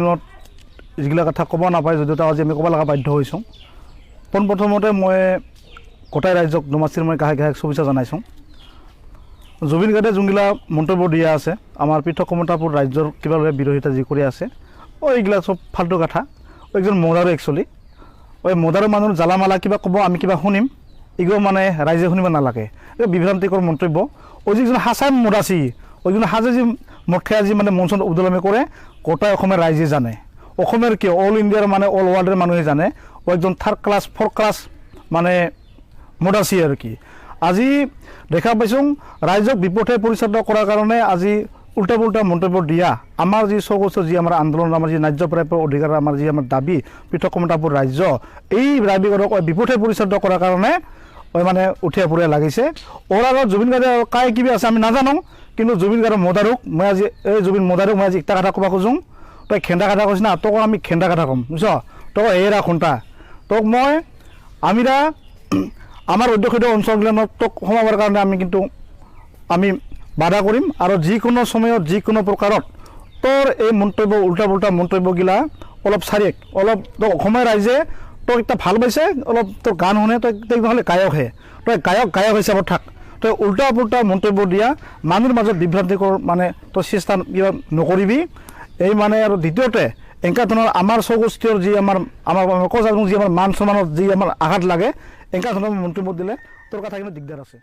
অনুষ্ঠানত যিগিলা কথা ক'ব নাপায় যদিও আজি আমি ক'ব লগা বাধ্য হৈছোঁ। পোনপ্ৰথমতে মই গোটাই ৰাইজক নমাচিৰ মই কাষে কাষে শুভেচ্ছা জনাইছোঁ। জুবিন গাৰ্গে যোনগিলা মন্তব্য দিয়া আছে আমাৰ পৃথক কমতাপুৰ ৰাজ্যৰ কিবা বিৰোধিতা যি কৰি আছে এইগিলা চব ফাল্টু কথা। একজন মদাৰো একচুৱেলি মদাৰো মানুহৰ জ্বালামালা কিবা ক'ব আমি কিবা শুনিম এইগুলো মানে ৰাইজে শুনিব নালাগে। এই বিভ্ৰান্তিকৰ মন্তব্য যিজন হাঁচাই মদাচি যিজন সাজে যি মদ যি মানে মঞ্চত উদলমি কৰে গোটাই অসমৰ ৰাইজে জানে। অসমৰ কি অল ইণ্ডিয়াৰ মানে অল ৱৰ্ল্ডৰ মানুহে জানে একজন থাৰ্ড ক্লাছ ফ'ৰ্থ ক্লাছ মানে মদাচি আৰু কি। আজি দেখা পাইছোঁ ৰাইজক বিপথে পৰিচালিত কৰাৰ কাৰণে আজি উল্টা পুল্টা মন্তব্য দিয়া আমাৰ যি চৌকষ্ট যি আমাৰ আন্দোলন আমাৰ যি ন্যায্য প্ৰাপ্য অধিকাৰ আমাৰ যি আমাৰ দাবী পৃথক কমতাপুৰ ৰাজ্য এই দাবীবোৰক বিপথে পৰিচালিত কৰাৰ কাৰণে মানে উঠিয়া ফুৰিয়া লাগিছে। ওৰ আগত জুবিন গাৰ্গে কাই কিবি আছে আমি নাজানো, কিন্তু জুবিন গাৰ্গৰ মদাৰুক মই আজি এই জুবিন মদাৰুক মই আজি একটা কথা ক'ব খোজোঁ। তই খেন্দা কথা কৈছ না, তোক আমি খেন্দা কথা ক'ম বুজিছ। তই এৰা খুন্তা তোক মই আমিৰা আমাৰ অধ্যুষিত অঞ্চলগিলানত তোক সোমাবৰ কাৰণে আমি বাধা কৰিম আৰু যিকোনো সময়ত যিকোনো প্ৰকাৰত তোৰ এই মন্তব্য উল্টা পুল্টা মন্তব্যগিলা অলপ চাৰিক অলপ তোক অসমৰ ৰাইজে তোক এটা ভাল পাইছে, অলপ তোৰ গান শুনে তই নহ'লে গায়কহে, তই গায়ক হিচাপত থাক। তই উল্টা পুল্টা মন্তব্য দিয়া মানুহৰ মাজত বিভ্ৰান্তিকৰ মানে তই চেষ্টা কিবা নকৰিবি। এই মানে আৰু দ্বিতীয়তে এনেকুৱা ধৰণৰ আমাৰ চৌগোষ্ঠীৰ যি আমাৰ যি আমাৰ মান সন্মানত যি আমাৰ আঘাত লাগে এনেকুৱা ধৰণৰ মন্তব্য দিলে তোৰ কথা কিন্তু দিগদাৰ আছে।